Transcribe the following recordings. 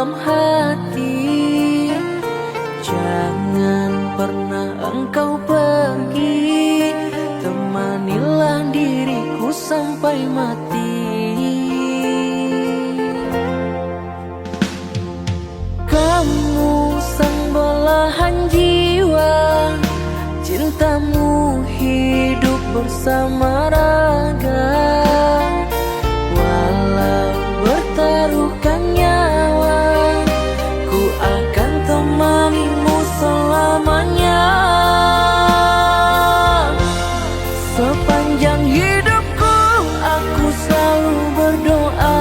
dalam hati. Jangan pernah engkau pergi, temanilah diriku sampai mati. Kamu sang belahan jiwa, cintamu hidup bersama raga. Walau bertaruhkan nyawa, ku akan temanimu selamanya. Sepanjang hidupku aku selalu berdoa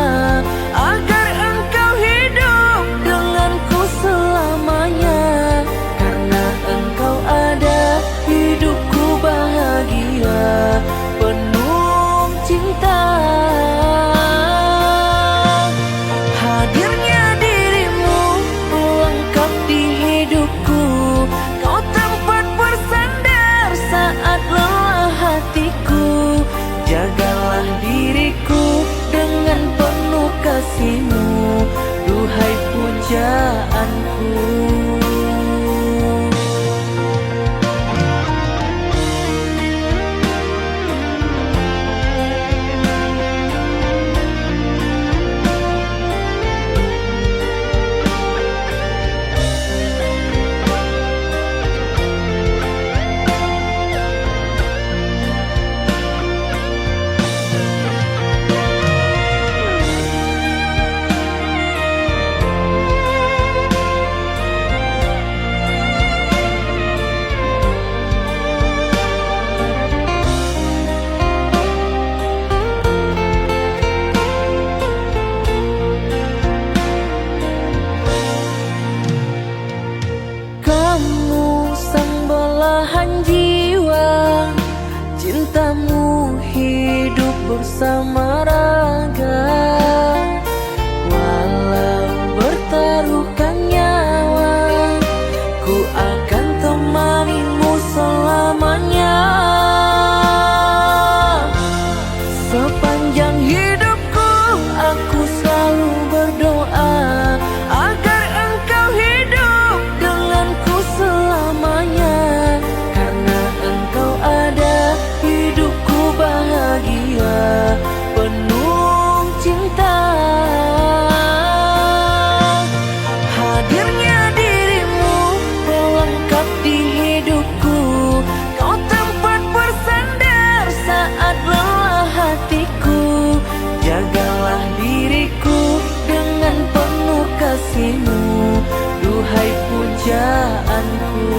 agar engkau hidup denganku selamanya. Karena engkau ada, hidupku bahagia, penuh cinta. Hadirnya dirimu lengkap di hidupku, kau tempat bersandar saat lelah hatiku. Jagalah diriku dengan penuh kasih-Mu, duhai pujaanku. Kamu sang belahan jiwa, cintamu hidup bersama raga. Walau bertaruhkan nyawa, ku akan temanimu selamanya. Sepanjang hidupku aku selalu berdoa agar engkau hidup denganku selamanya. Karena engkau ada, hidupku bahagia, penuh cinta. Hadirnya dirimu pelengkap di hidupku, kau tempat bersandar saat lelah hatiku. Jagalah diriku dengan penuh kasih-Mu, duhai pujaanku.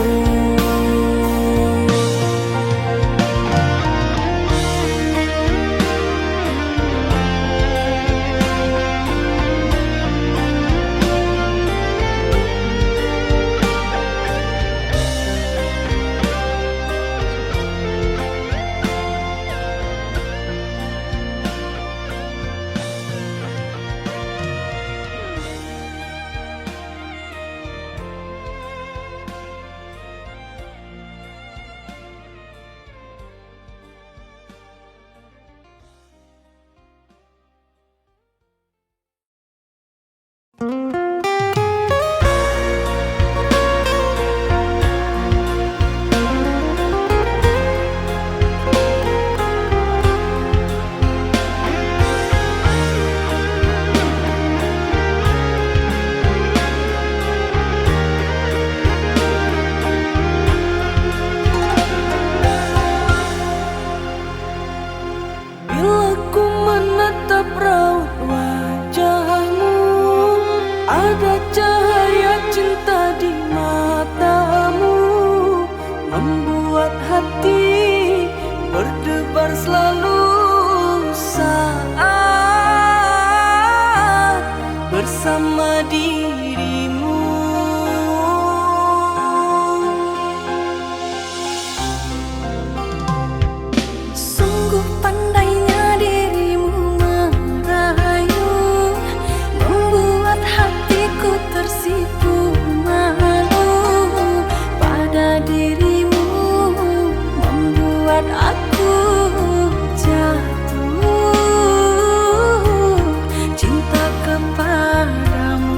Bila ku menatap raut wajahmu, ada cahaya cinta di matamu, membuat hati berdebar selalu saat bersama dirimu. Sungguh pandainya dirimu merayu, membuat hatiku tersipu malu pada dirimu, membuat aku jatuh cinta kepadamu.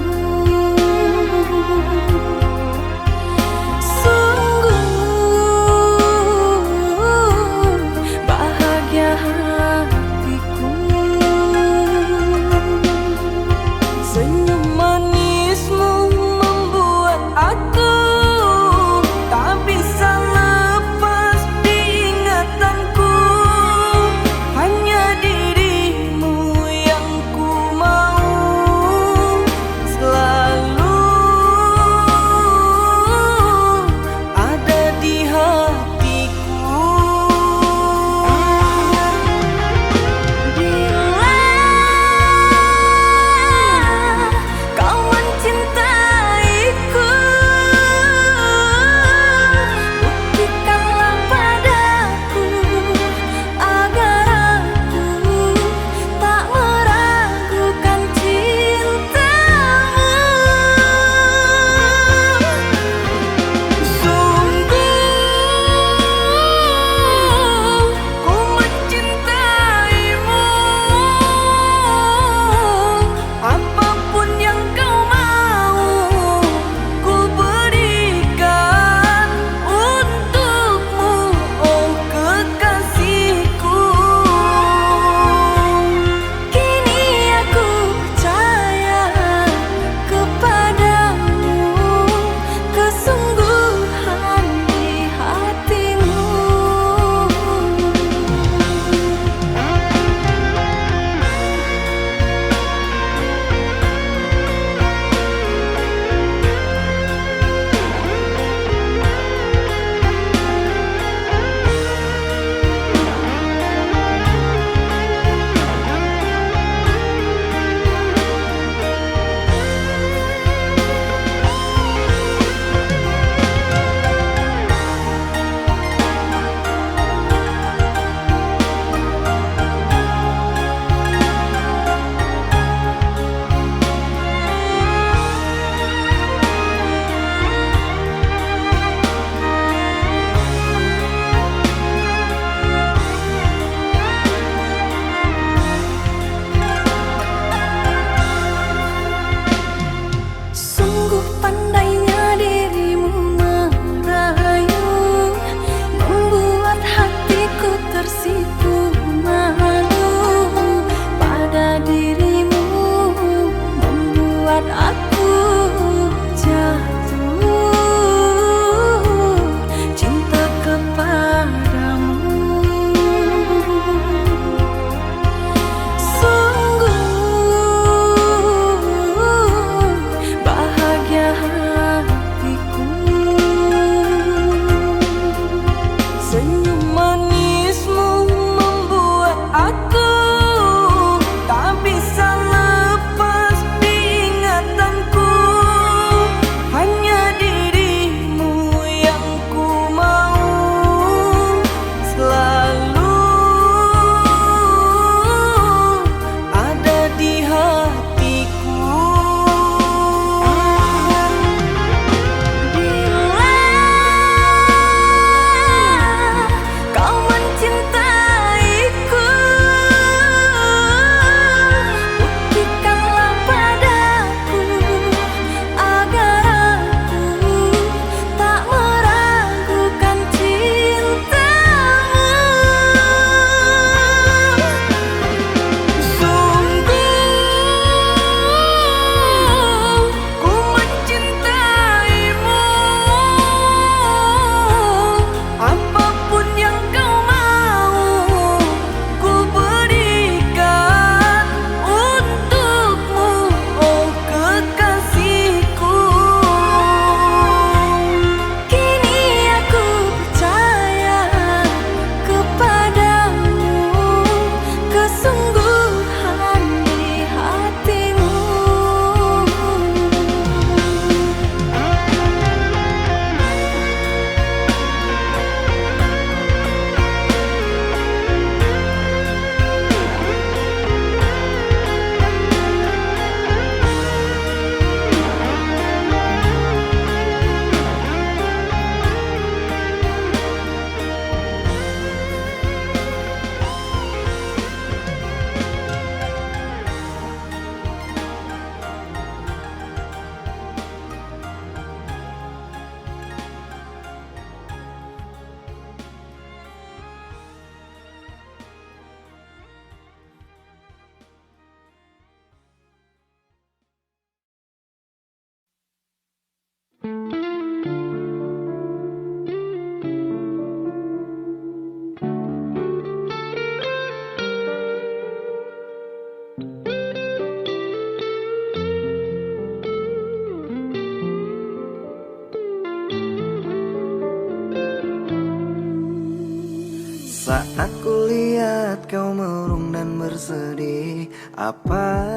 Saat ku lihat kau murung dan bersedih, apa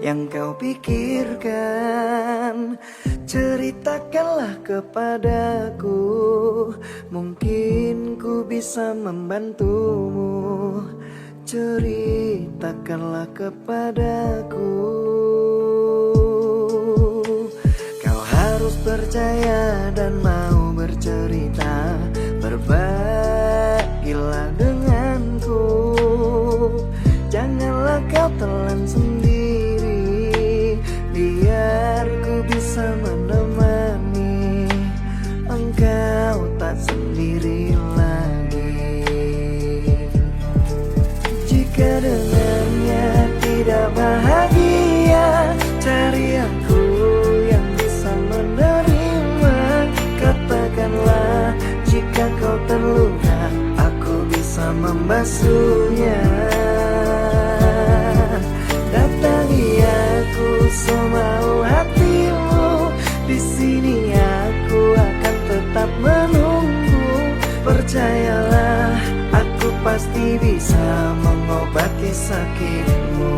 yang kau pikirkan? Ceritakanlah kepadaku, mungkin ku bisa membantumu. Ceritakanlah kepadaku. Kau harus percaya dan mau bercerita, berbagilah denganku. Janganlah kau telan sendiri, biar ku bisa menemani. Engkau tak sendiri lagi. Jika dengannya tidak bahagia, cari aku yang bisa menerima. Katakanlah jika kau terluka, aku bisa membasuhnya. Datangi aku semau hatimu, di sini aku akan tetap menunggu. Percayalah, aku pasti bisa mengobati sakitmu.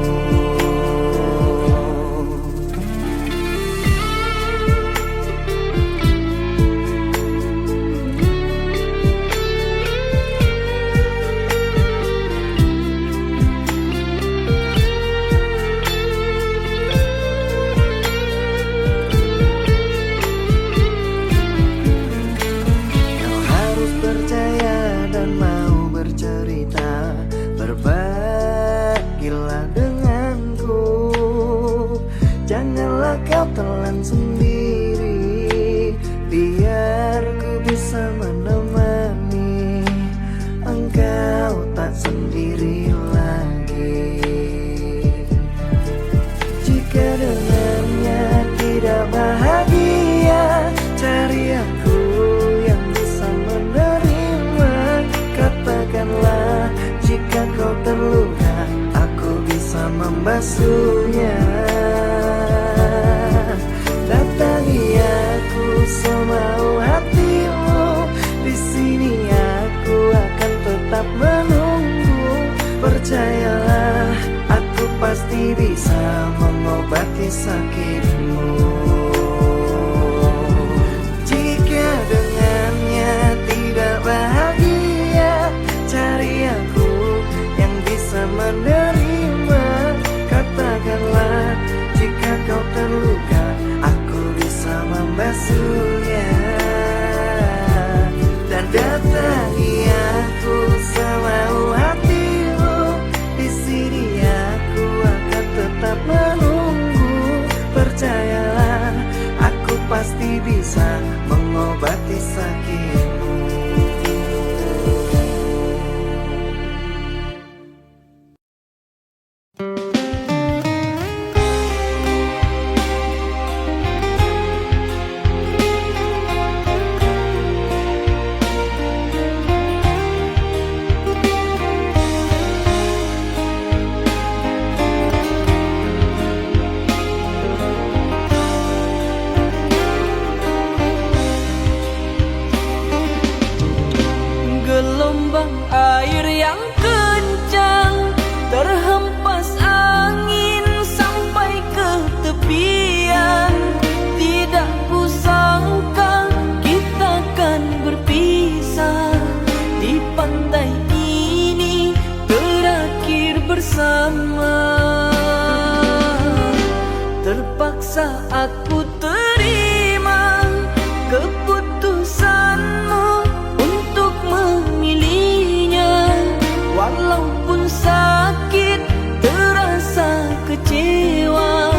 Percaya dan mau bercerita, berbagilah denganku. Janganlah kau telan sendiri, biar ku bisa menemani. Engkau tak sendiri lagi. Jika dengannya tidak bahagia, cari aku yang bisa menerima. Katakanlah jika kau terluka, aku bisa membasuhnya. Datangi aku semau hatimu, di sini aku akan tetap menunggu. Percayalah, aku pasti bisa mengobati sakitmu. Jika dengannya tidak bahagia, cari aku yang bisa menerima. Katakanlah jika kau terluka, aku bisa membasuhnya. Dan datangi aku semau hatimu, di sini aku akan tetap menunggu. Percayalah, aku pasti bisa mengobati sakitmu. Gelombang air yang kencang terhempas angin sampai ke tepian. Tidak kusangka kita kan berpisah di pantai ini terakhir bersama. Terpaksa aku terima keputusanmu untuk memilihnya. Walaupun sakit, terasa kecewa,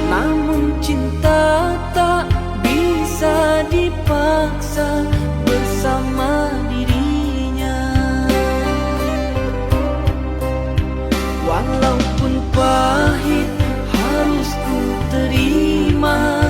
namun cinta tak bisa dipaksa bersama dirinya. Walaupun pahit harus ku terima,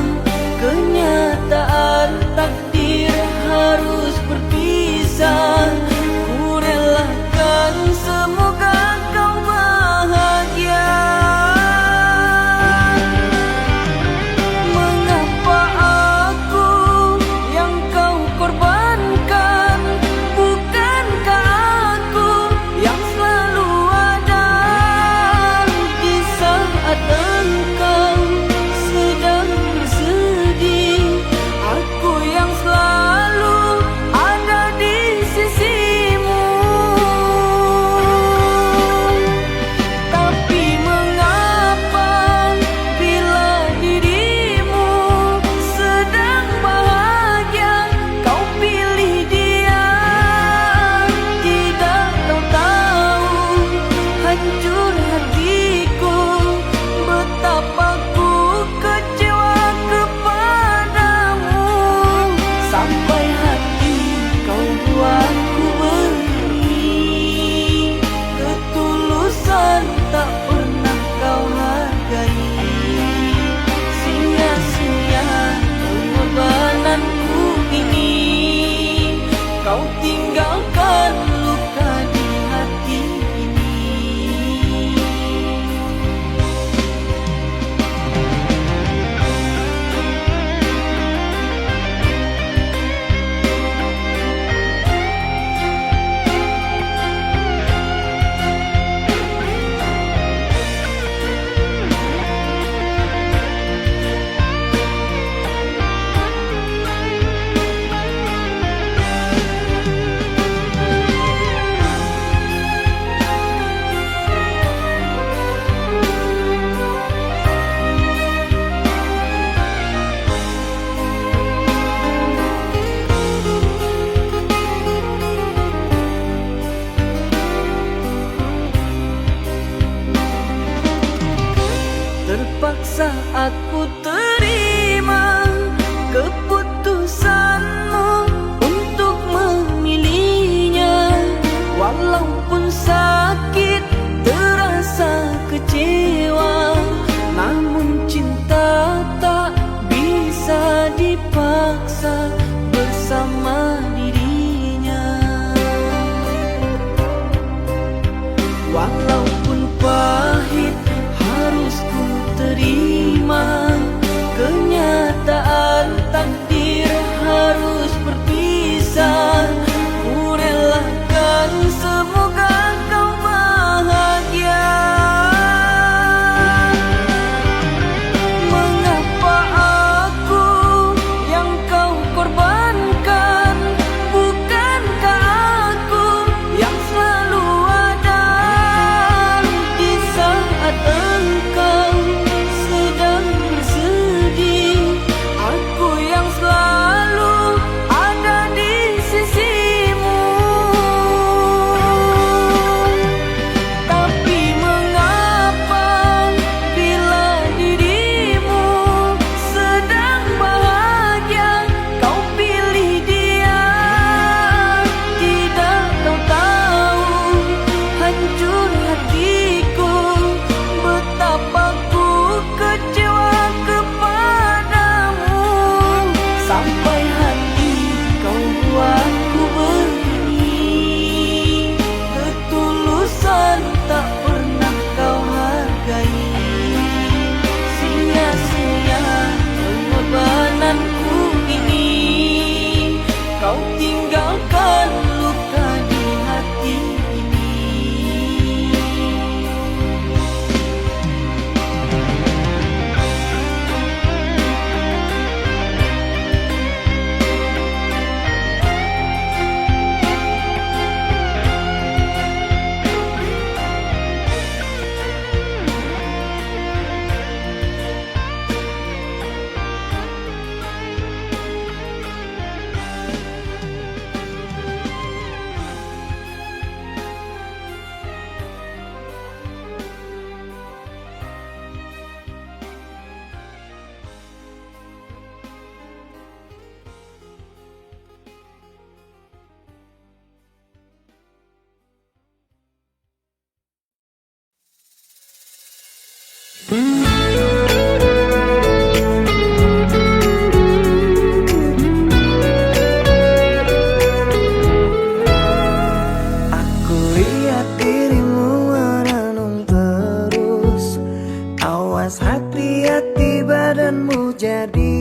jadi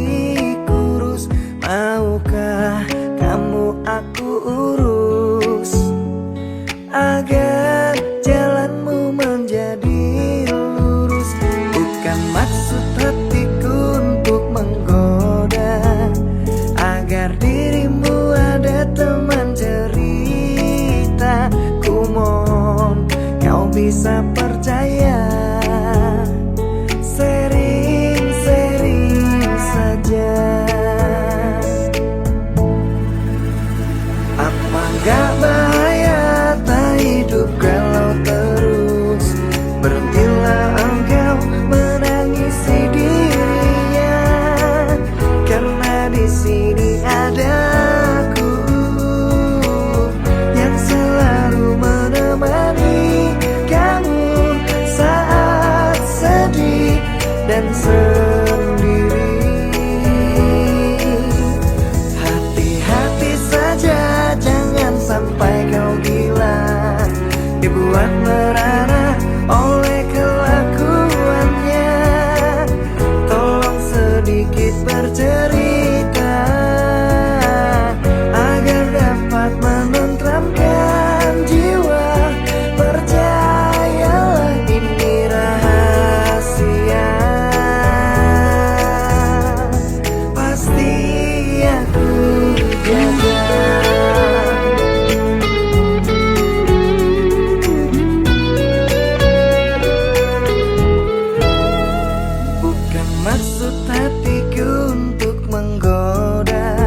kurus. Maukah kamu aku urus agar jalanmu menjadi lurus? Bukan maksud hatiku untuk menggoda, agar dirimu ada teman cerita. Ku mohon kau bisa percaya, sering-sering saja. Apa gak bahaya tak hidup kalau terus? Berhentilah engkau menangisi dirinya, karena di sini ada aku yang selalu menemani kamu saat sedih dan sendiri. Hati-hati saja, jangan sampai kau gila, dibuat merana oleh kelakuannya. Tolong sedikit bercerita agar dapat menenteramkan jiwa. Percayalah ini rahasia, pasti aku jaga. Bukan maksud hatiku untuk menggoda,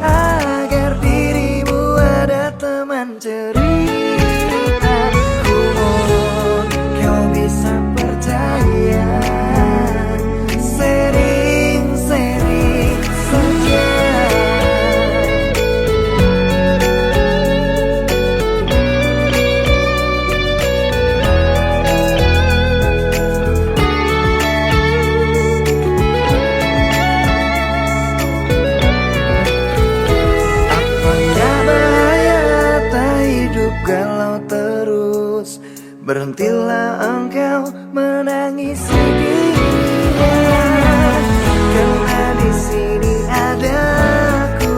agar dirimu ada teman cerita. Ku mohon kau bisa percaya, sering-sering saja. Apa gak bahaya tak hidup kalau terus? Berhentilah engkau menangisi dirinya, karena di sini ada aku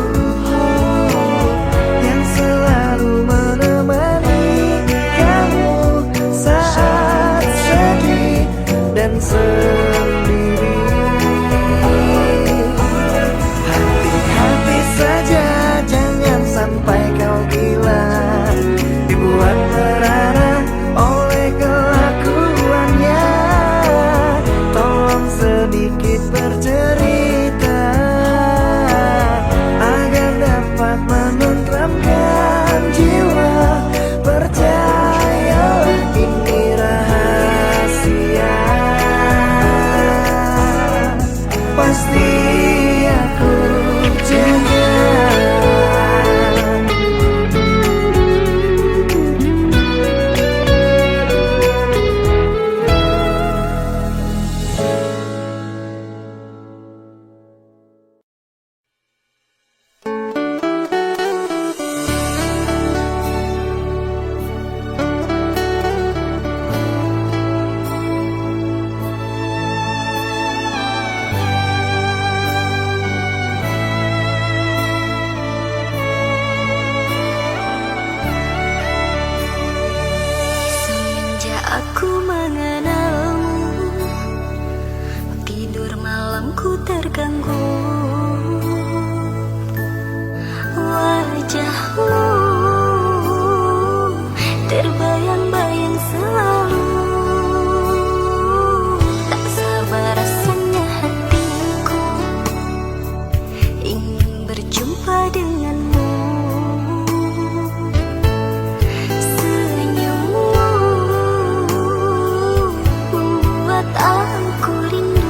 yang selalu menemani kamu saat sedih dan sendiri. Hati-hati saja, jangan sampai kau gila, dibuat merana oleh kelakuannya. Tolong sedikit bercerita agar dapat menenteramkan jiwa. Percayalah ini rahasia, pasti aku jaga. Semenjak aku mengenalmu, tidur malamku terganggu. Wajahmu terbayang-bayang selalu. Tak sabar rasanya hatiku ingin berjumpa denganmu. Senyummu membuat aku rindu.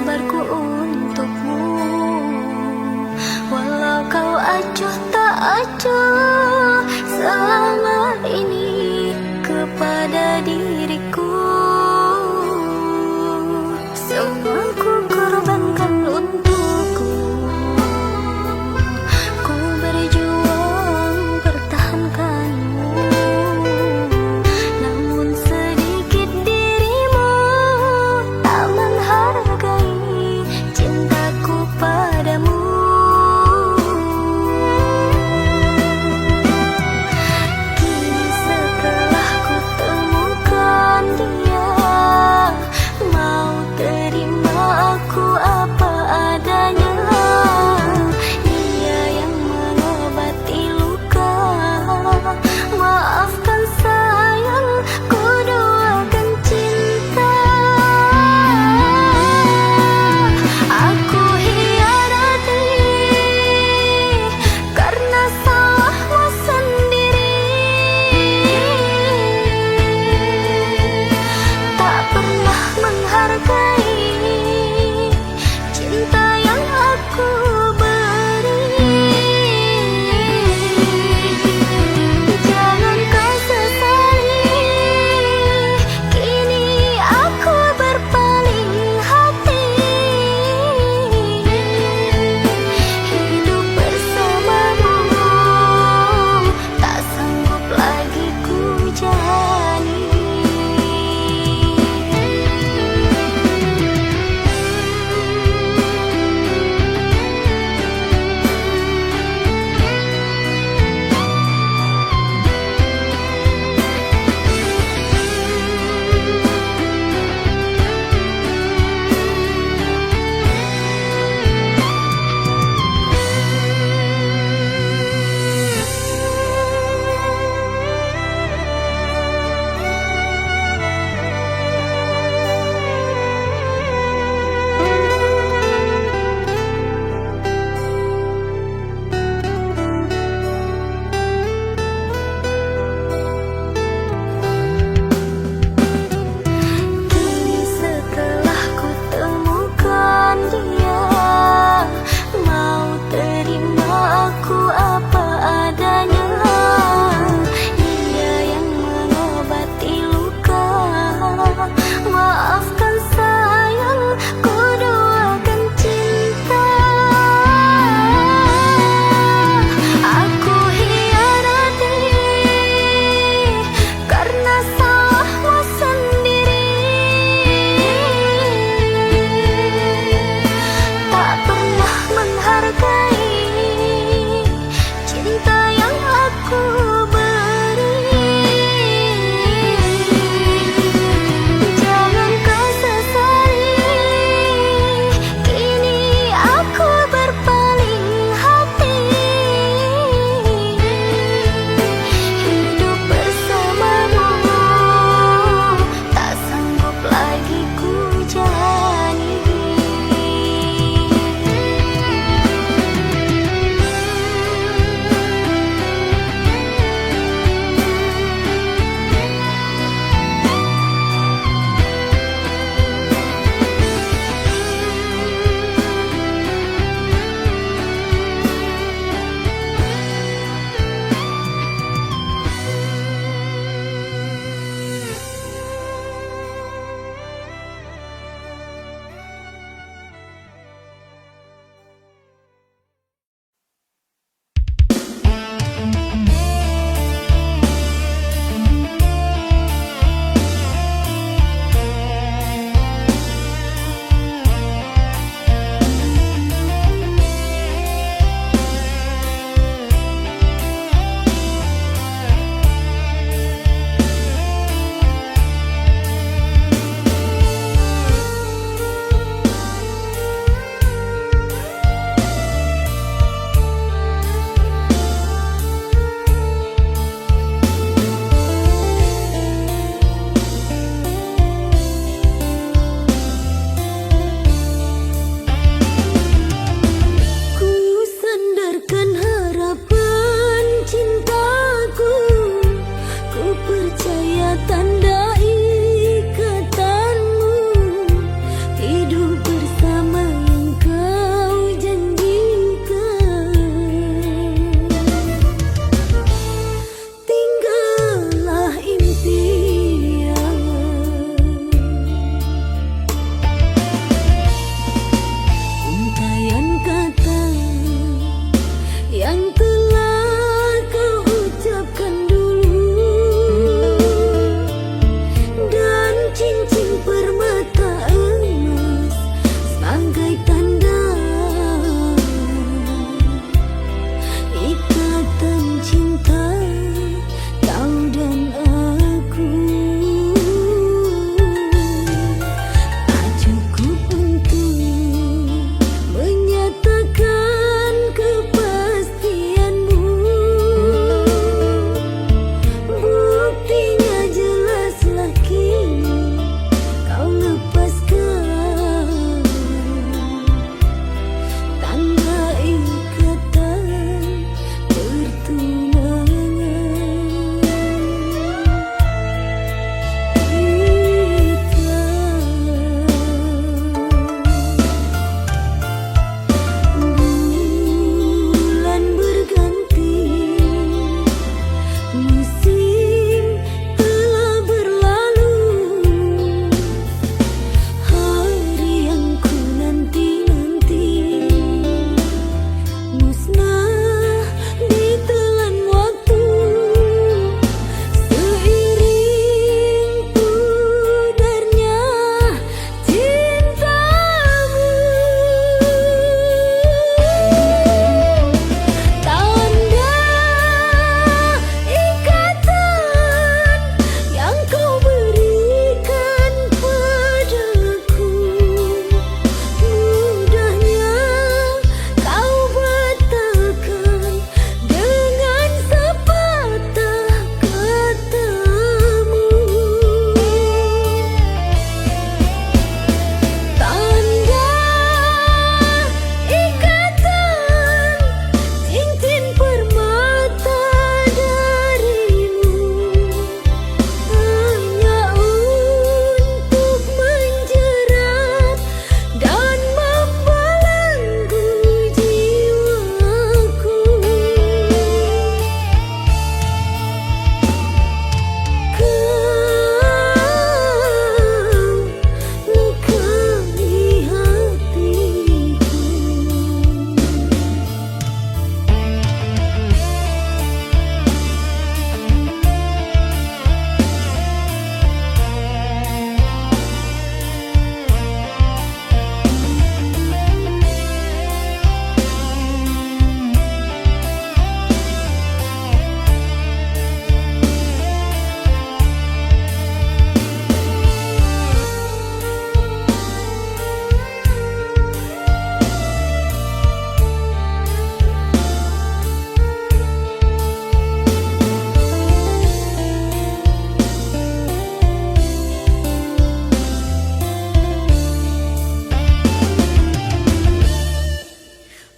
sabarku untukmu. Walau kau acuh tak acuh selama ini kepada diriku, semua ku korbankan untukku. Ku berjuang pertahankanmu, namun sedikit dirimu tak menghargai cintaku padamu. Kini setelah ku temukan dia, mau terima aku apa adanya. Dia yang mengobati luka, maafkan sayang, ku doakan cinta. Aku hianati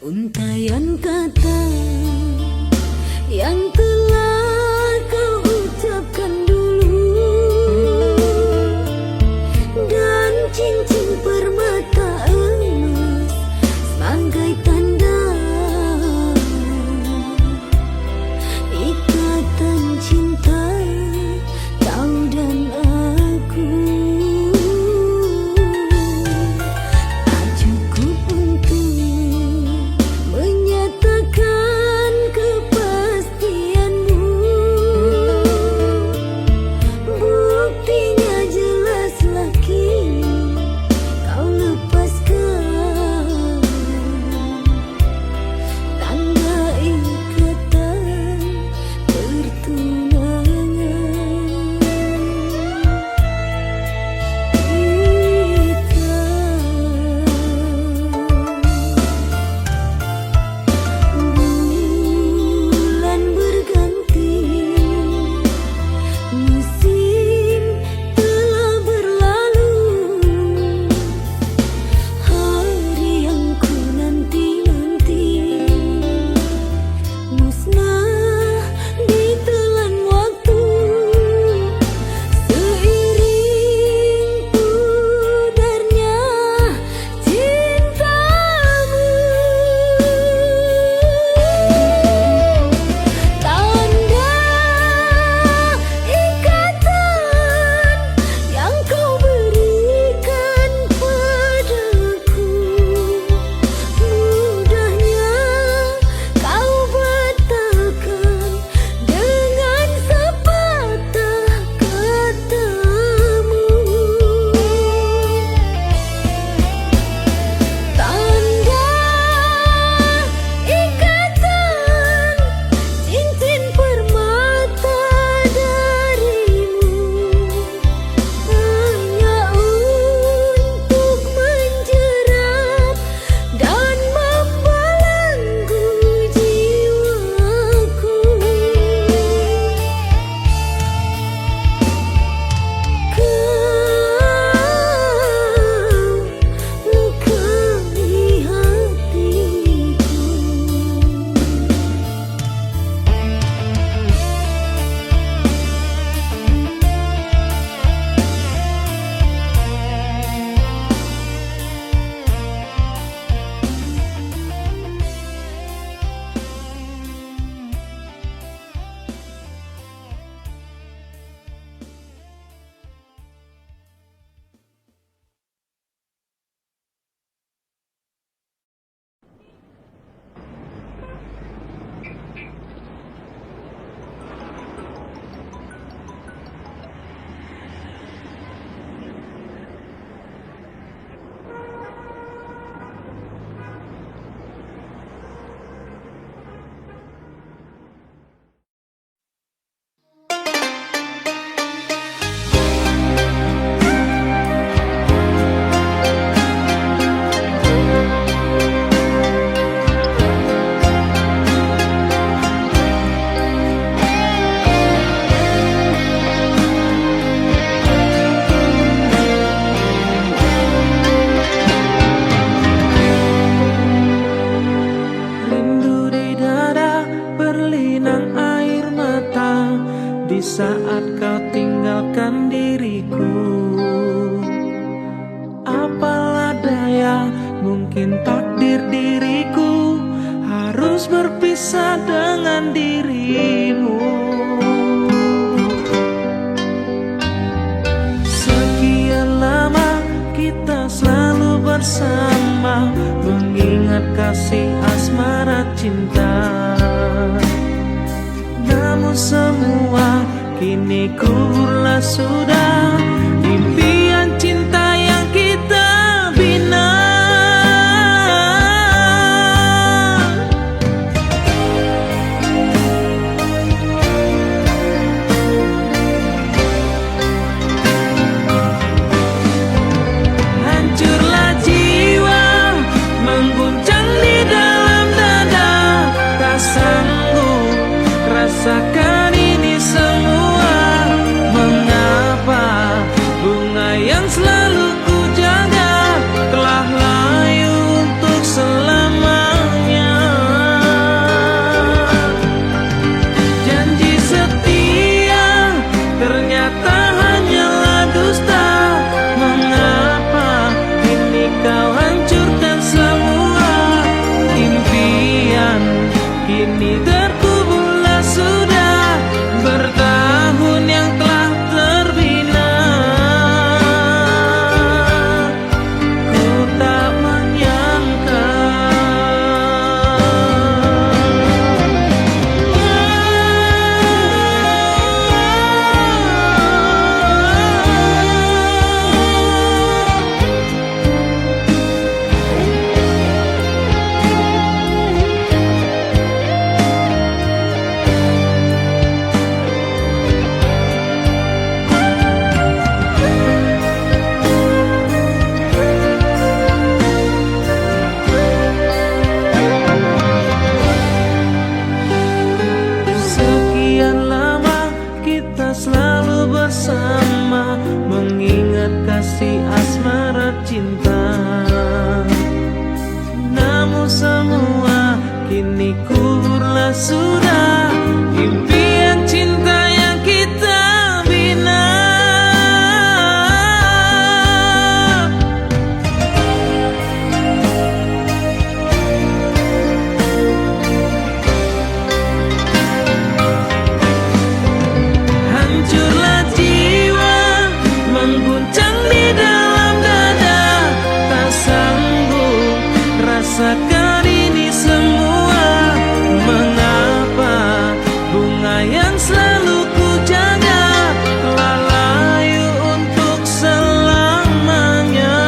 Untaian kata yang telah kau ucapkan dulu, dan cincin permata emas sebagai tanda ikatan cinta kau dan aku. Tak cukup untuk menyatakan kepastianmu, buktinya jelaslah kini kau lepaskan tanda ikatan pertunangan. Bulan berganti, musim telah berlalu, hari yang ku nanti-nanti musnah ditelan waktu, seiring pudarnya cintamu. Tanda ikatan yang kau berikan padaku, mudahnya kau batalkan dengan sepatah katamu. Tanda ikatan cincin permata darimu hanya untuk menjerat dan membelenggu jiwaku. Kau lukai hatiku. Rindu di dada berlinang air mata di saat kau tinggalkan diriku. Apalah daya, mungkin takdir diriku harus berpisah dengan dirimu. Sekian lama kita selalu bersama, mengingat kasih asmara cinta. Namun semua kini gugurlah sudah, impian cinta yang kita bina. Hancurlah jiwa, mengguncang di dalam dada, tak sanggup rasakan ini semua. Mengapa bunga yang selalu ku jaga telah layu untuk selamanya? kini terkuburlah sudah bertahun yang telah terbina. Ku tak menyangka sekian lama kita selalu bersama, mengingat kasih asmara cinta. Namun semua kini kuburlah sudah impian cinta yang kita bina. Hancurlah jiwa mengguncang di dalam dada, tak sanggup rasakan ini semua. Mengapa bunga yang selalu ku jaga telah layu untuk selamanya?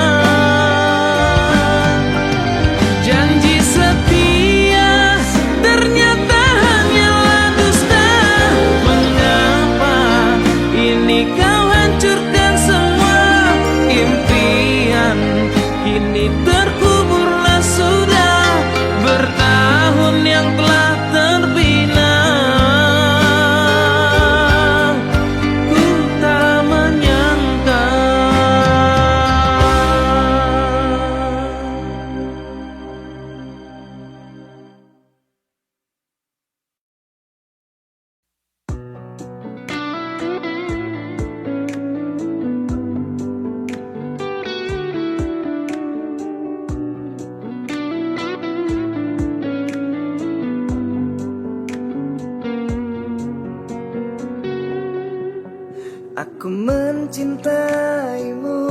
Janji setia ternyata hanyalah dusta. Mengapa ini kau hancurkan semua impian, kini terkuburlah sudah bertahun yang telah terbina. Ku tak menyangka Aku mencintaimu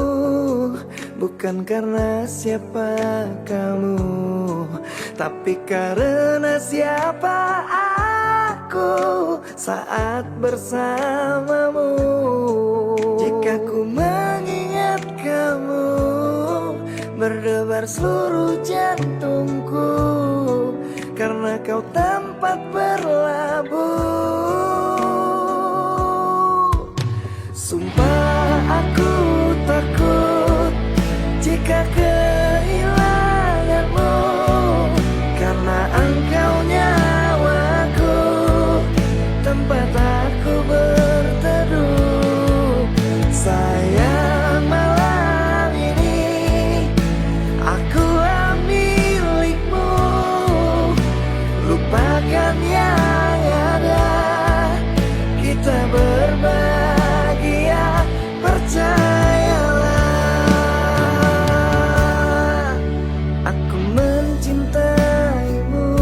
bukan karena siapa kamu, tapi karena siapa aku saat bersamamu. Jika ku mengingat kamu, berdebar seluruh jantungku, karena kau tempat berlabuh. Sumpah aku takut jika kehilanganmu, karena engkau nyawaku, tempat aku berteduh. Sayang, malam ini akulah milikmu. Lupakan yang ada, kita berbahagia, percayalah. Aku mencintaimu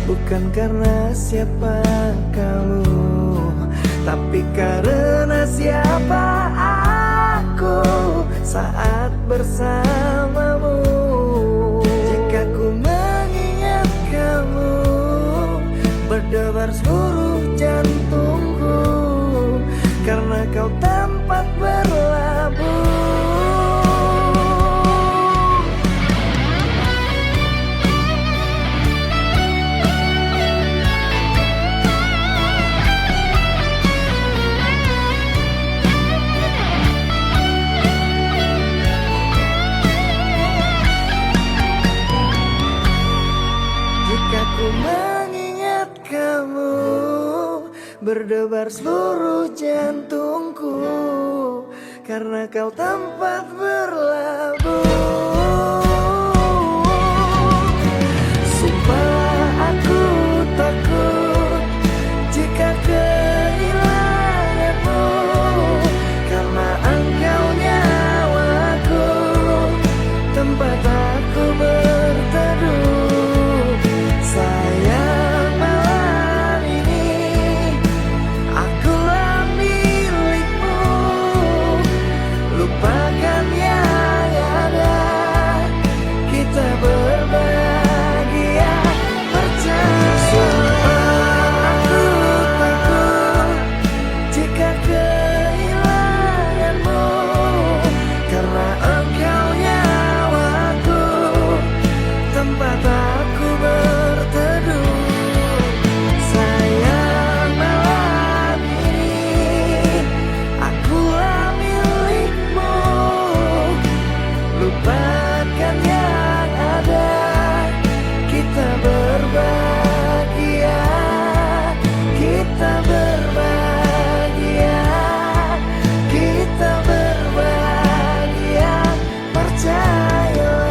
bukan karena siapa kamu, tapi karena siapa aku saat bersamamu. Jika ku mengingat kamu, berdebar seluruh jantungku, karena kau tempat berlabuh. Jika ku mengingat kamu, berdebar seluruh jantungku, karena kau tempat berlabuh. Sumpah aku takut jika kehilanganmu, karena engkau nyawaku, tempat aku berteduh. Sayang, tempat aku berteduh. Sayang, malam ini akulah milikmu. Lupakan yang ada, kita berbahagia, kita berbahagia, kita berbahagia, percayalah.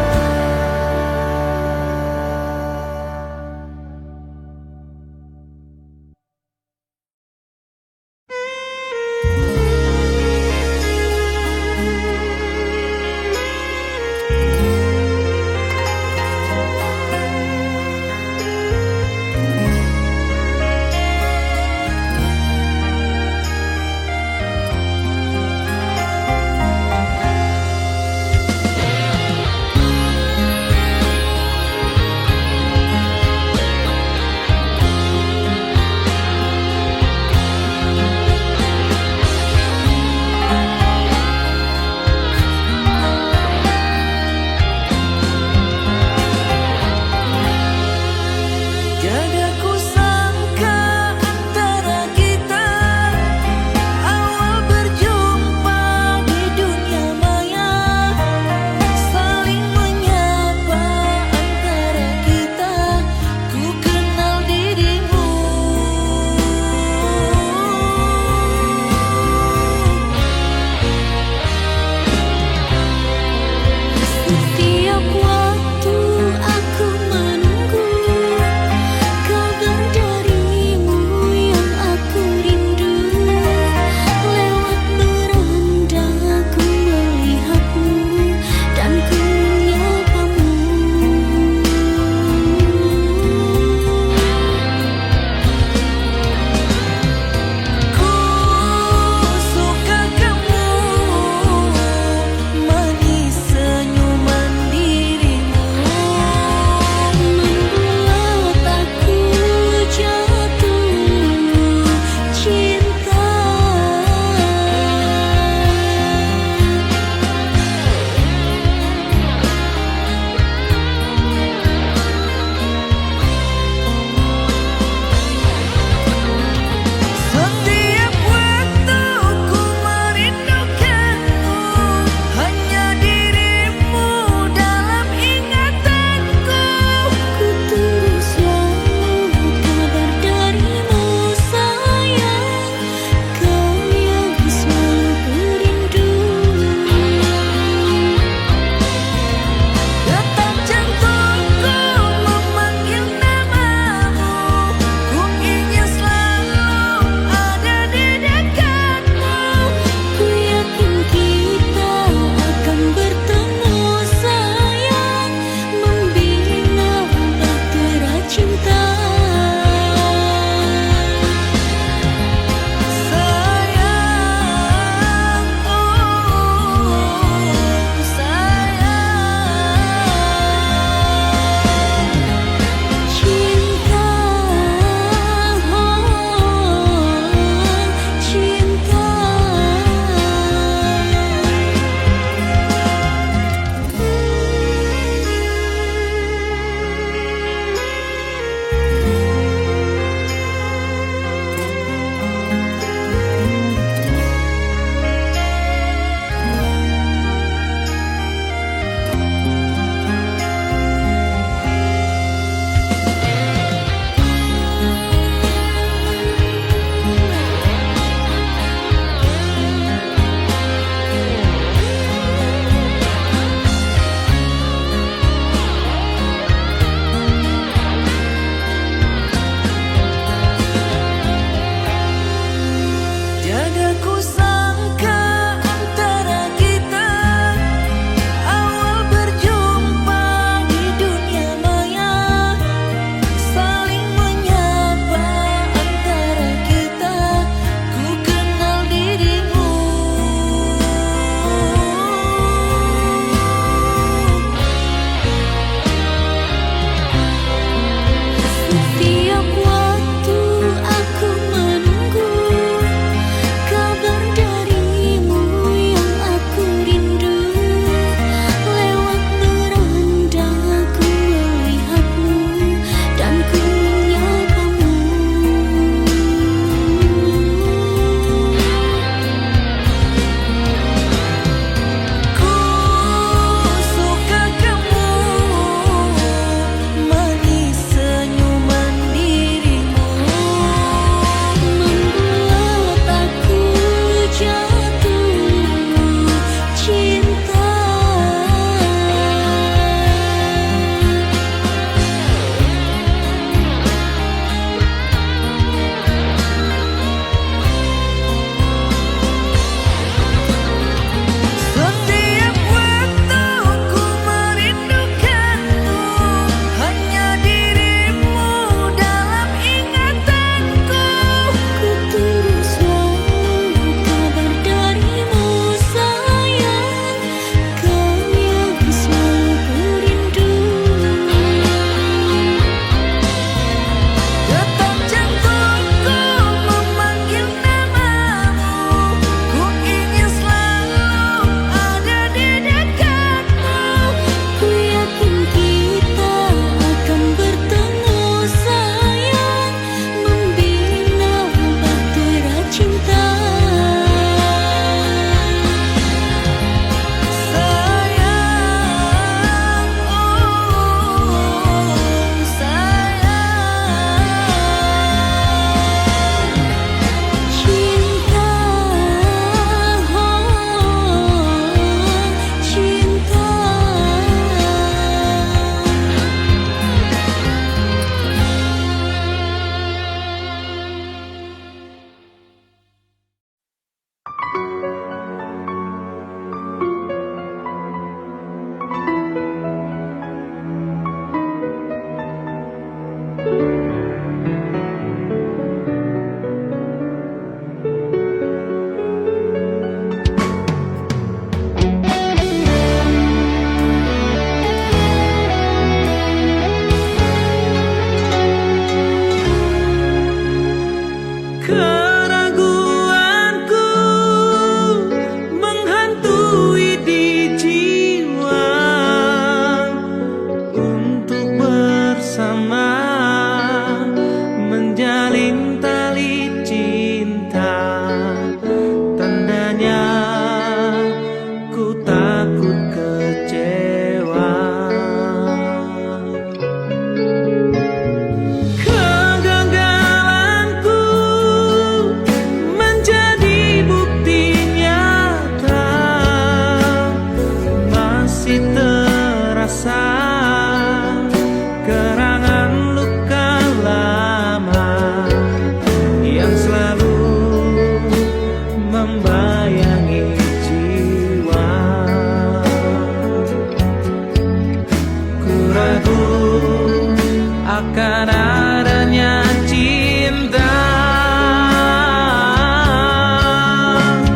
akan adanya cinta.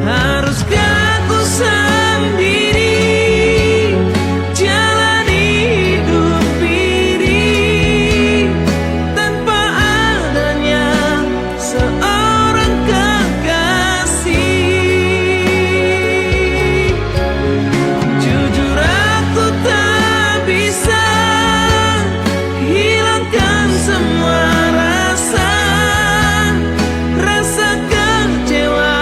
Haruskah ku sendiri jalani hidup ini tanpa adanya seorang kekasih? Jujur aku tak bisa hilangkan semua rasa kecewa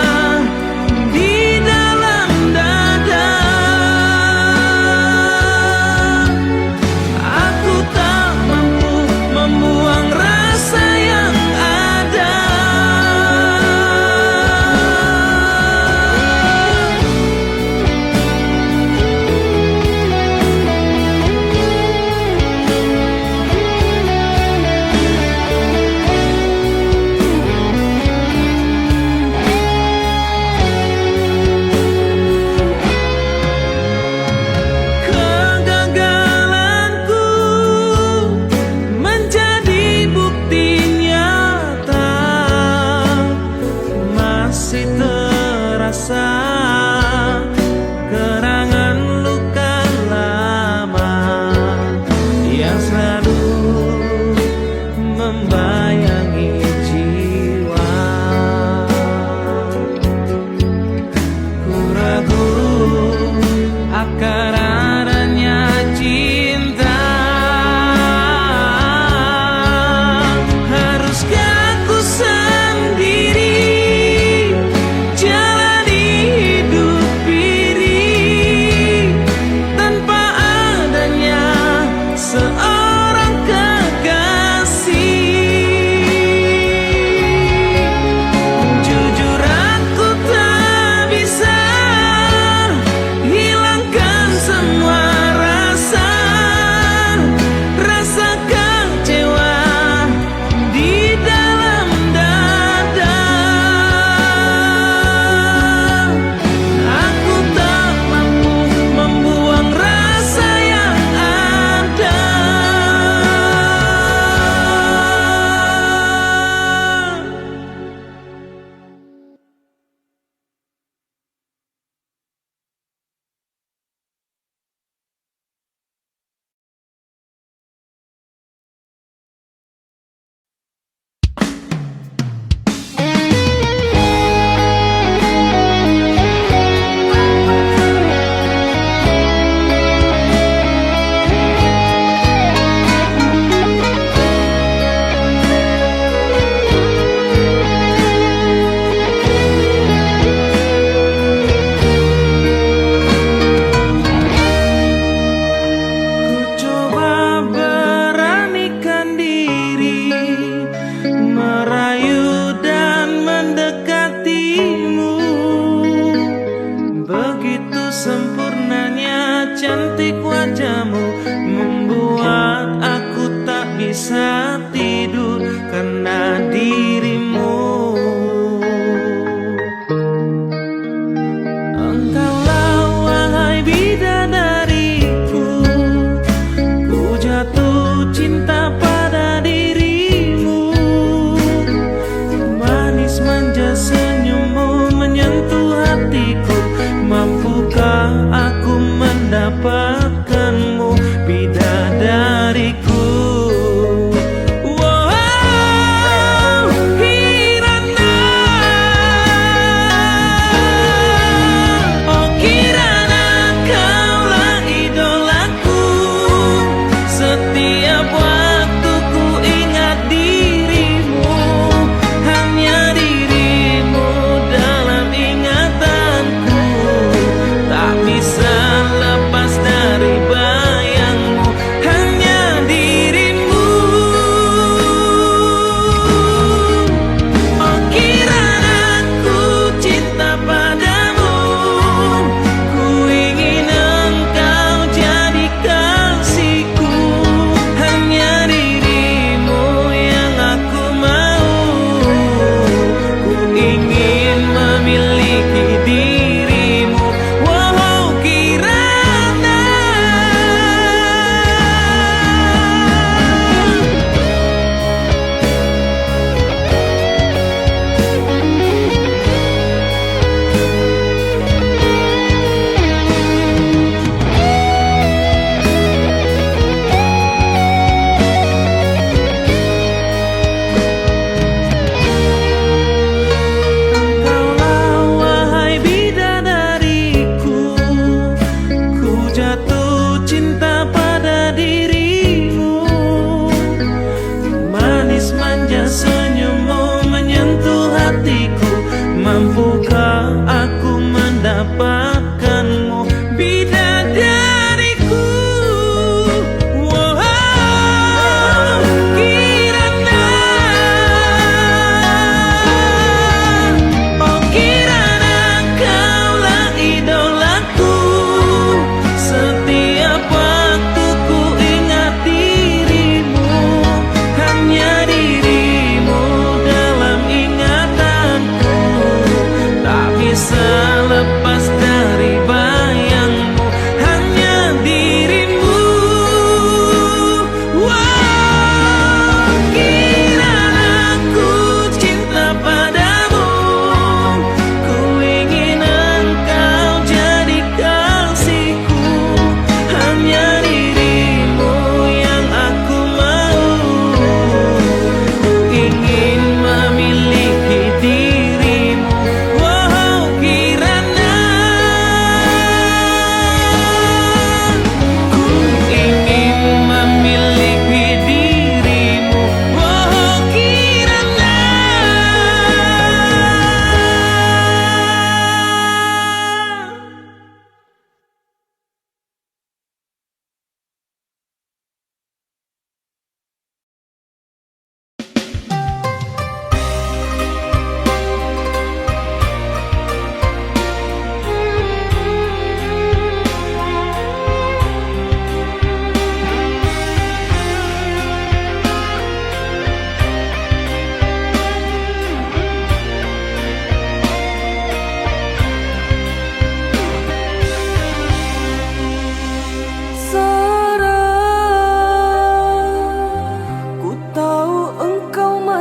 di dalam dada. Aku tak mampu membuang rasa yang ada. Kegagalanku menjadi bukti nyata, masih terasa gerangan luka lama yang selalu membayangi jiwa. Ku ragu akan adanya cinta. Haruskah ku sendiri jalani hidup ini tanpa adanya seorang kekasih? Jujur aku tak bisa hilangkan semua rasa kecewa di dalam dada. Aku tak mampu membuang rasa yang ada. Ku coba beranikan diri merayu dan mendekatimu. Begitu sempurnanya cantik wajahmu membuat aku tak bisa tidur karena dirimu. Engkaulah wahai bidadariku, ku jatuh cinta pada dirimu. Manis manja senyummu menyentuh hatiku. Mampukah aku mendapatkanmu bidadariku?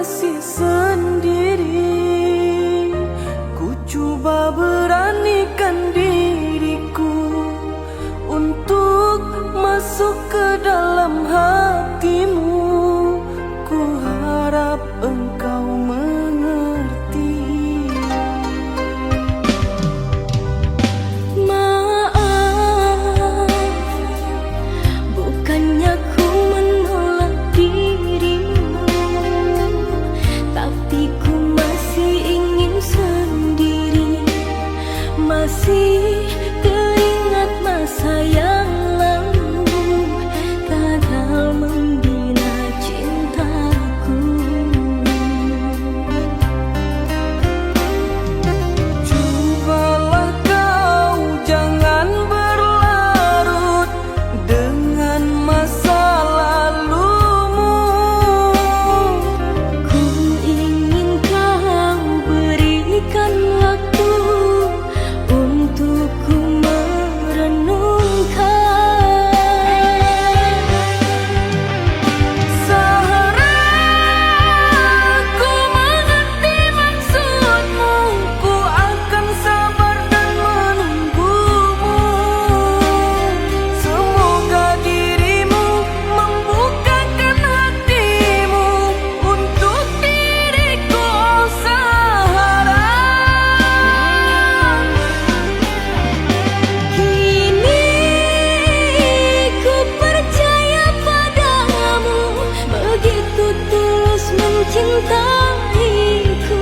masih sendiri. Ku coba beranikan diriku untuk masuk ke dalam hatimu. Ku harap engkau mengerti. Maaf, bukannya ku menolak dirimu, tapi ku masih ingin sendiri. Masih teringat masa yang lalu, gagal membina cintaku. Cobalah kau jangan berlarut dengan masa lalumu. Ku ingin kau berikan waktu untuk ku merenungkan. Seharap ku mengerti maksudmu, ku akan sabar dan menunggumu. Semoga dirimu membukakan hatimu untuk diriku, oh Sahara. Kini ku percaya padamu, begitu tulus mencintaiku.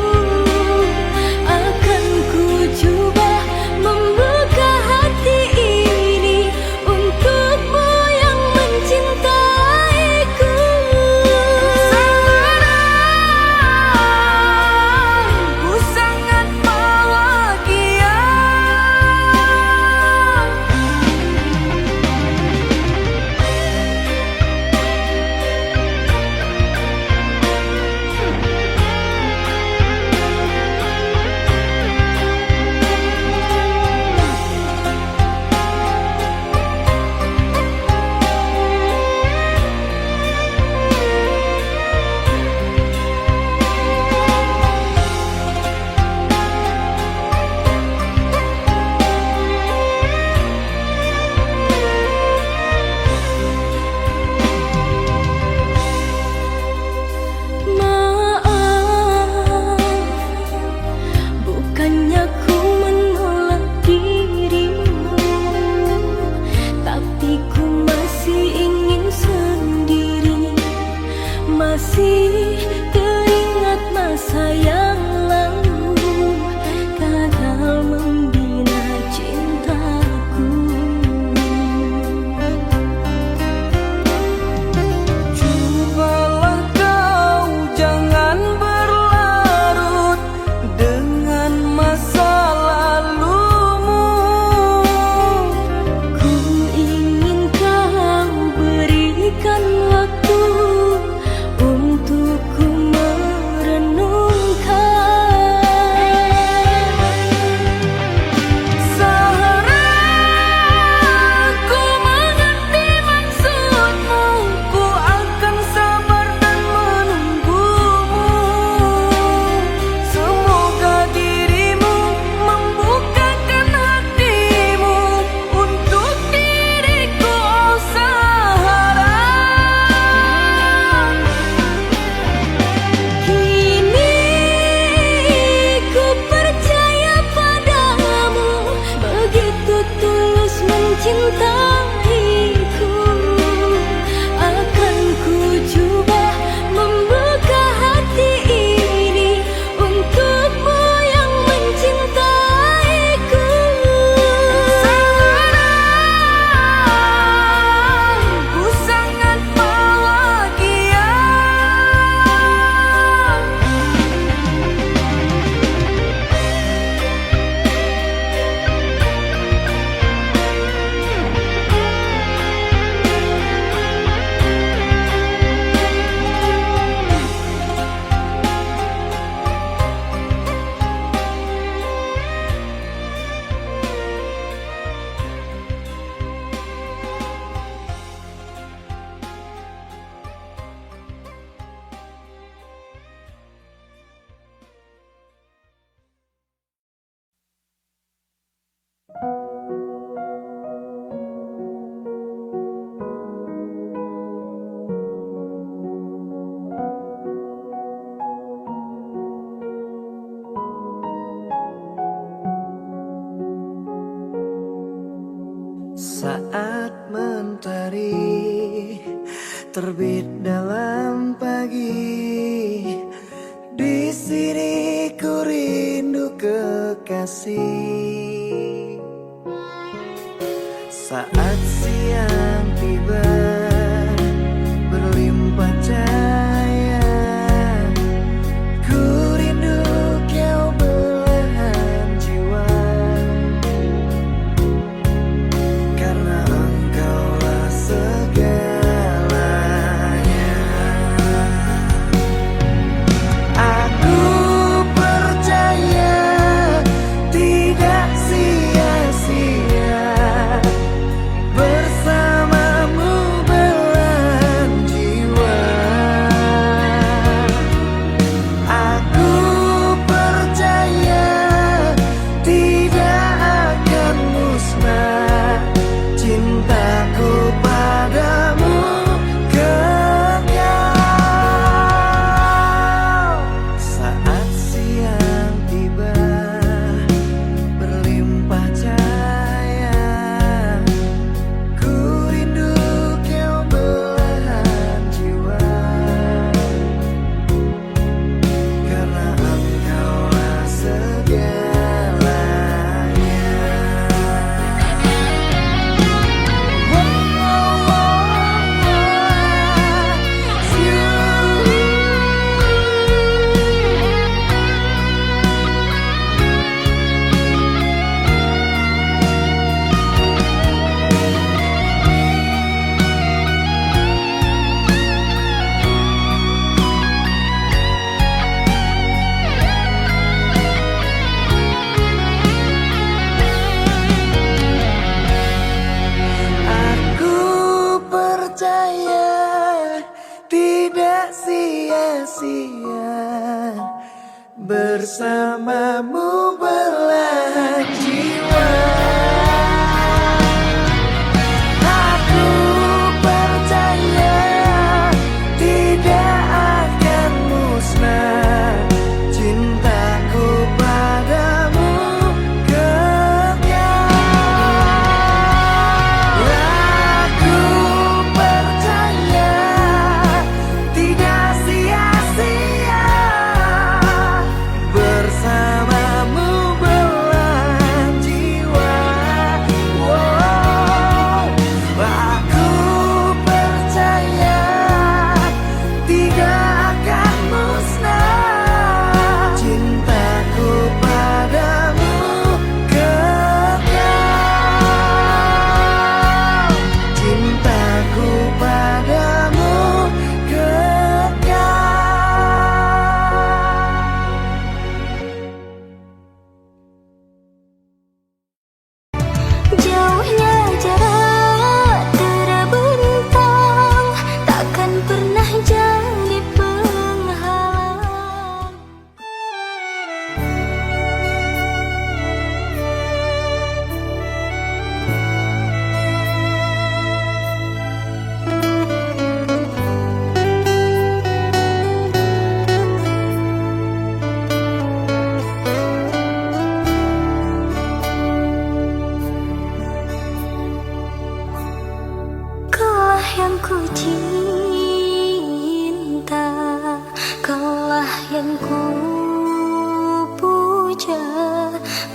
Akan ku coba membuka hati ini untukmu yang mencintaiku. Ku sangat bahagia. Maaf, bukannya ku menolak dirimu, tapi ku masih ingin sendiri. Masih teringat masa yang lalu, gagal membina cintaku. Cobalah kau jangan berlarut dengan masa lalumu. Ku ingin kau berikan waktu untuk ku merenungkan. terbit dalam pagi. Di sini ku rindu kekasih. Saat siang tiba berlimpah cahaya, ku rindu kau belahan jiwa. Karena engkaulah segalanya. Aku percaya tidak sia-sia bersamamu belahan jiwa. Aku percaya tidak akan musnah cintaku padamu kekal. Saat siang tiba berlimpah cahaya, ku rindu kau belahan jiwa. Karena engkaulah segalanya. Aku percaya tidak sia-sia bersamamu belahan jiwa. Aku percaya tidak akan musnah cintaku padamu kekal. Aku percaya tidak sia-sia bersamamu belahan jiwa. Aku percaya tidak akan musnah cintaku padamu kekal. Cintaku padamu kekal. Jauhnya jarak terbentang, takkan pernah jadi penghalang. Kaulah yang ku cinta, kaulah yang ku puja.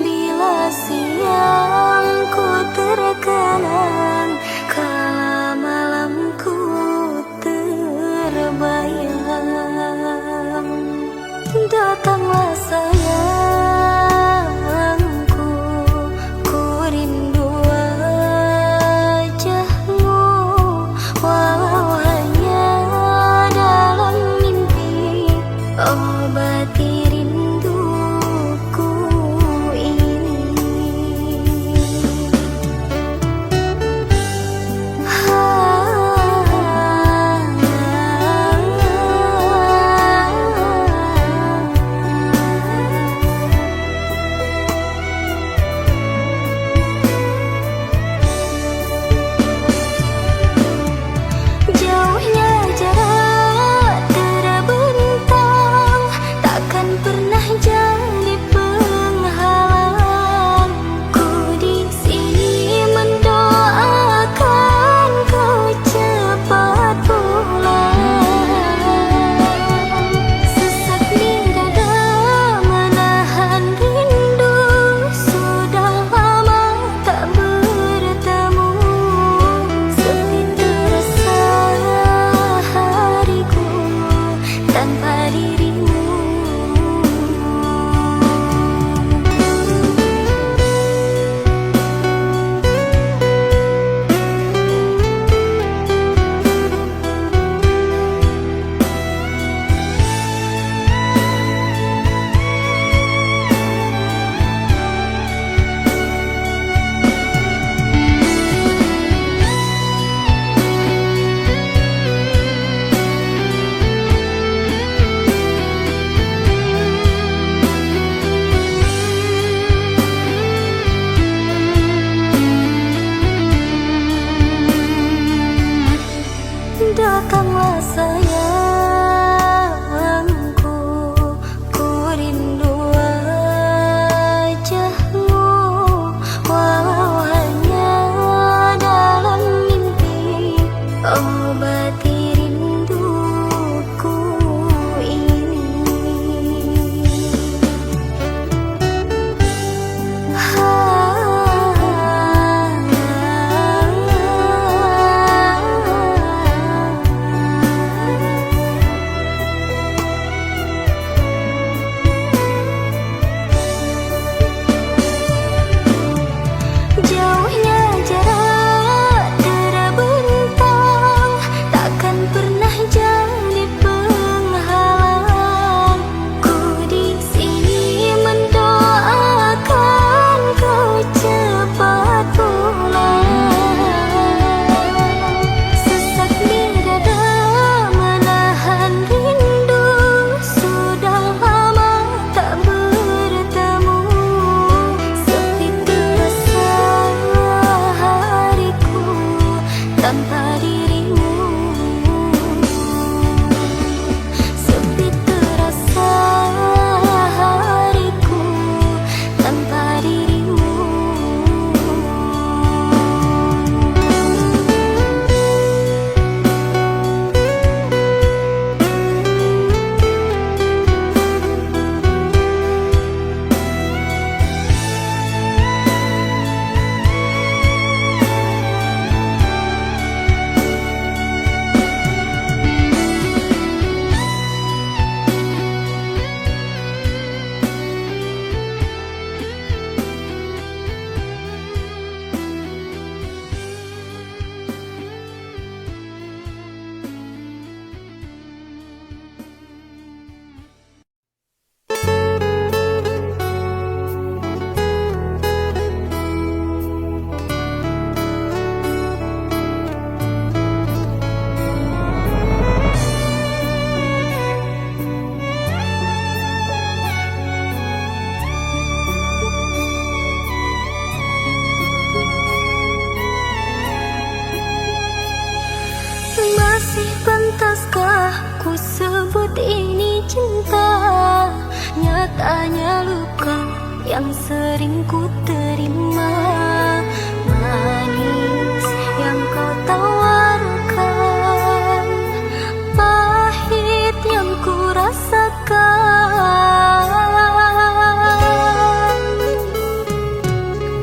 Bila siang ku terkenang, kala malamku terbayang. Datanglah sayangku, ku rindu wajahmu, walau hanya dalam mimpi. Obati rinduku ini. tanpa dirimu. Datanglah sayangku, ku rindu wajahmu, walau hanya dalam mimpi. Obati rinduku ini. Jauhnya jarak terbentang, takkan pernah jadi penghalang. Ku di sini mendoakan kau cepat pulang. Sesak di dada menahan rindu, sudah lama tak bertemu. Sepi terasa hariku tanpa dirimu. Sepi terasa hariku tanpa dirimu. Masih pantaskah ku sebut ini cinta? Nyatanya luka yang sering ku terima. Manis yang kau tawarkan, pahit yang ku rasakan.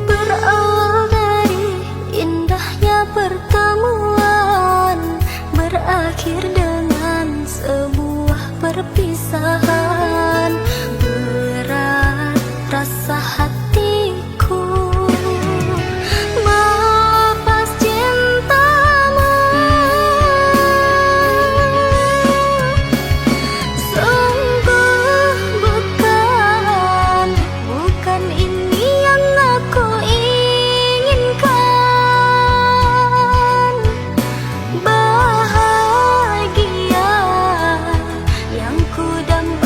Berawal dari indahnya pertemuan, berakhir dengan sebuah perpisahan. Berat rasa hatiku melepas cintamu. Sungguh bukan ini yang aku inginkan. Bahagia yang ku dambakan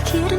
terakhir